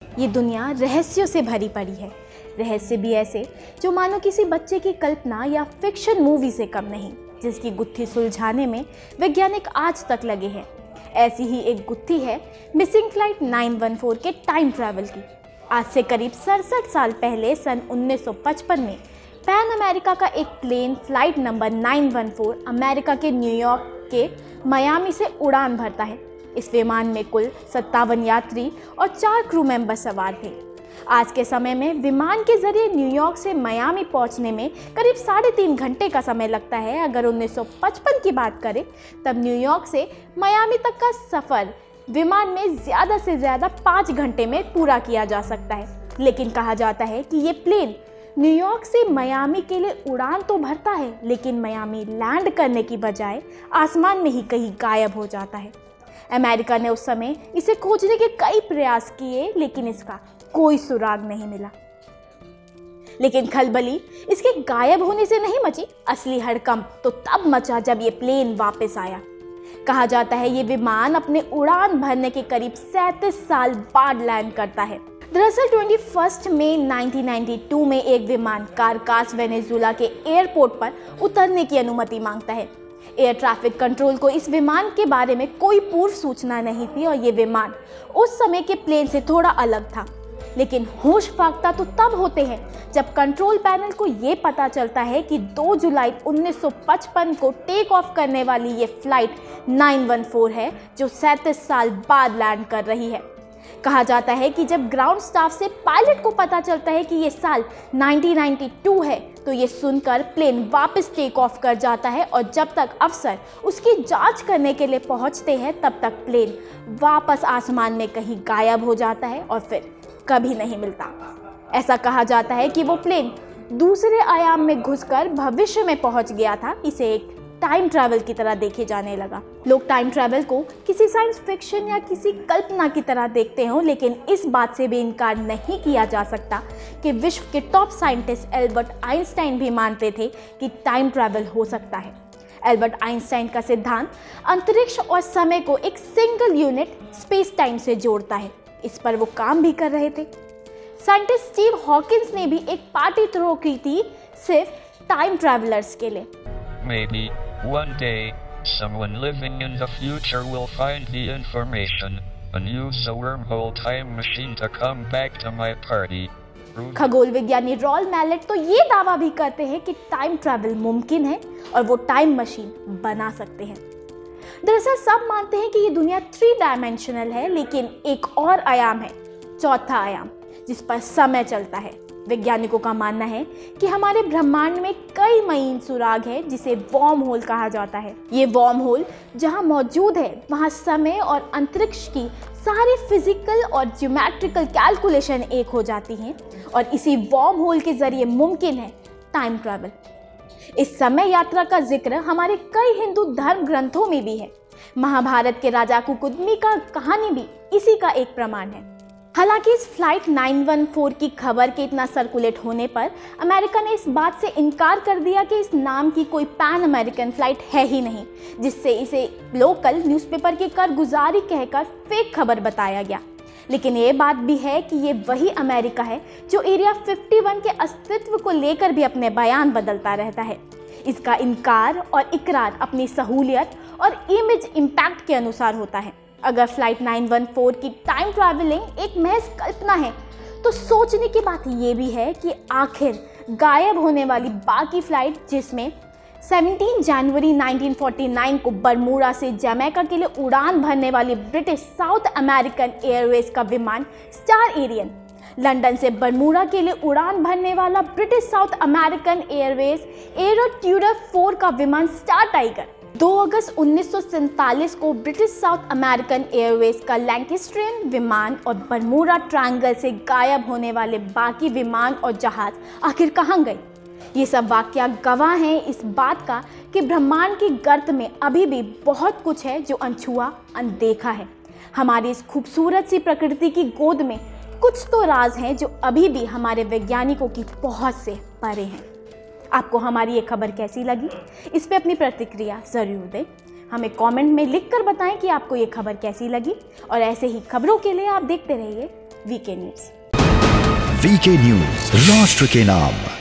ये दुनिया रहस्यों से भरी पड़ी है। रहस्य भी ऐसे जो मानो किसी बच्चे की कल्पना या फिक्शन मूवी से कम नहीं, जिसकी गुत्थी सुलझाने में वैज्ञानिक आज तक लगे हैं। ऐसी ही एक गुत्थी है मिसिंग फ्लाइट 914 के टाइम ट्रैवल की। आज से करीब 67 साल पहले सन 1955 में पैन अमेरिका का एक प्लेन फ्लाइट नंबर 914 अमेरिका के न्यूयॉर्क के मियामी से उड़ान भरता है। इस विमान में कुल 57 यात्री और 4 क्रू मेंबर सवार थे। आज के समय में विमान के जरिए न्यूयॉर्क से मियामी पहुंचने में करीब 3.5 घंटे का समय लगता है। अगर 1955 की बात करें तब न्यूयॉर्क से मियामी तक का सफ़र विमान में ज़्यादा से ज़्यादा 5 घंटे में पूरा किया जा सकता है। लेकिन कहा जाता है कि ये प्लेन न्यूयॉर्क से मियामी के लिए उड़ान तो भरता है, लेकिन मियामी लैंड करने की बजाय आसमान में ही कहीं गायब हो जाता है। अमेरिका ने उस समय इसे खोजने के कई प्रयास किए, लेकिन इसका कोई सुराग नहीं मिला। लेकिन खलबली इसके गायब होने से नहीं मची, असली हड़कंप तो तब मचा जब ये प्लेन वापस आया। कहा जाता है ये विमान अपने उड़ान भरने के करीब 37 साल बाद लैंड करता है। दरअसल 21 मई 1992 में एक विमान कारकास वेनेजुला के एयरपोर्ट पर उतरने की अनुमति मांगता है। एयर ट्रैफिक कंट्रोल को इस विमान के बारे में कोई पूर्व सूचना नहीं थी और ये विमान उस समय के प्लेन से थोड़ा अलग था। लेकिन होश फाख्ता तो तब होते हैं जब कंट्रोल पैनल को ये पता चलता है कि 2 जुलाई 1955 को टेक ऑफ करने वाली ये फ्लाइट 914 है, जो 37 साल बाद लैंड कर रही है। कहा जाता है कि जब ग्राउंड स्टाफ से पायलट को पता चलता है कि ये साल 1992 है, तो ये सुनकर प्लेन वापस टेक ऑफ कर जाता है और जब तक अफसर उसकी जांच करने के लिए पहुंचते हैं तब तक प्लेन वापस आसमान में कहीं गायब हो जाता है और फिर कभी नहीं मिलता। ऐसा कहा जाता है कि वो प्लेन दूसरे आयाम में घुसकर भविष्य में पहुंच गया था। इसे एक टाइम ट्रैवल की तरह देखे जाने लगा। लोग टाइम ट्रैवल को किसी साइंस फिक्शन या किसी कल्पना की तरह देखते हो, लेकिन इस बात से भी इनकार नहीं किया जा सकता कि विश्व के टॉप साइंटिस्ट एल्बर्ट आइंस्टाइन भी मानते थे कि टाइम ट्रैवल हो सकता है। एल्बर्ट आइंस्टाइन का सिद्धांत अंतरिक्ष और समय को एक सिंगल यूनिट स्पेस टाइम से जोड़ता है। इस पर वो काम भी कर रहे थे। साइंटिस्ट स्टीव हॉकिंस ने भी एक पार्टी थ्रो की थी सिर्फ टाइम ट्रैवलर्स के लिए। Maybe one day someone living in the future will find the information and use the wormhole time machine to come back to my party. खगोल विज्ञानी रॉल मैलेट तो ये दावा भी करते हैं कि टाइम ट्रैवल मुमकिन है और वो टाइम मशीन बना सकते हैं। दरअसल सब मानते हैं कि ये दुनिया 3 डायमेंशनल है, लेकिन एक और आयाम है, चौथा आयाम, जिस पर समय चलता है। वैज्ञानिकों का मानना है कि हमारे ब्रह्मांड में कई महीन सुराग है, जिसे वॉर्म होल कहा जाता है। ये वॉर्म होल जहाँ मौजूद है वहाँ समय और अंतरिक्ष की सारी फिजिकल और ज्योमेट्रिकल कैलकुलेशन एक हो जाती हैं और इसी वॉर्म होल के जरिए मुमकिन है टाइम ट्रैवल। इस समय यात्रा का जिक्र हमारे कई हिंदू धर्म ग्रंथों में भी है। महाभारत के राजा कुमुदनी का कहानी भी इसी का एक प्रमाण है। हालांकि इस फ्लाइट 914 की खबर के इतना सर्कुलेट होने पर अमेरिका ने इस बात से इनकार कर दिया कि इस नाम की कोई पैन अमेरिकन फ्लाइट है ही नहीं, जिससे इसे लोकल न्यूज़पेपर की कारगुजारी कहकर फेक खबर बताया गया। लेकिन ये बात भी है कि ये वही अमेरिका है जो एरिया 51 के अस्तित्व को लेकर भी अपने बयान बदलता रहता है। इसका इनकार और इकरार अपनी सहूलियत और इमेज इम्पैक्ट के अनुसार होता है। अगर फ्लाइट 914 की टाइम ट्रैवलिंग एक महज कल्पना है, तो सोचने की बात ये भी है कि आखिर गायब होने वाली बाकी फ्लाइट, जिसमें 17 जनवरी 1949 को बरमूडा से जमैका के लिए उड़ान भरने वाली ब्रिटिश साउथ अमेरिकन एयरवेज का विमान स्टार एरियन, लंदन से बरमूडा के लिए उड़ान भरने वाला British south American Airways arrow Tudor 4 का विमान स्टार टाइगर, 2 अगस्त 1947 को ब्रिटिश साउथ अमेरिकन एयरवेज का लैंकेस्ट्रियन विमान और बरमूडा ट्रायंगल से गायब होने वाले बाकी विमान और जहाज आखिर कहाँ गए। ये सब वाकया गवाह हैं इस बात का कि ब्रह्मांड की गर्त में अभी भी बहुत कुछ है जो अनछुआ अनदेखा है। हमारी इस खूबसूरत सी प्रकृति की गोद में कुछ तो राज हैं जो अभी भी हमारे वैज्ञानिकों की पहुंच से परे हैं। आपको हमारी ये खबर कैसी लगी? इस पे अपनी प्रतिक्रिया ज़रूर दें। हमें कमेंट में लिखकर बताएं कि आपको ये खबर कैसी लगी और ऐसे ही खबरों के लिए आप देखते रहिए वीके न्यूज़। वीके न्यूज, राष्ट्र के नाम।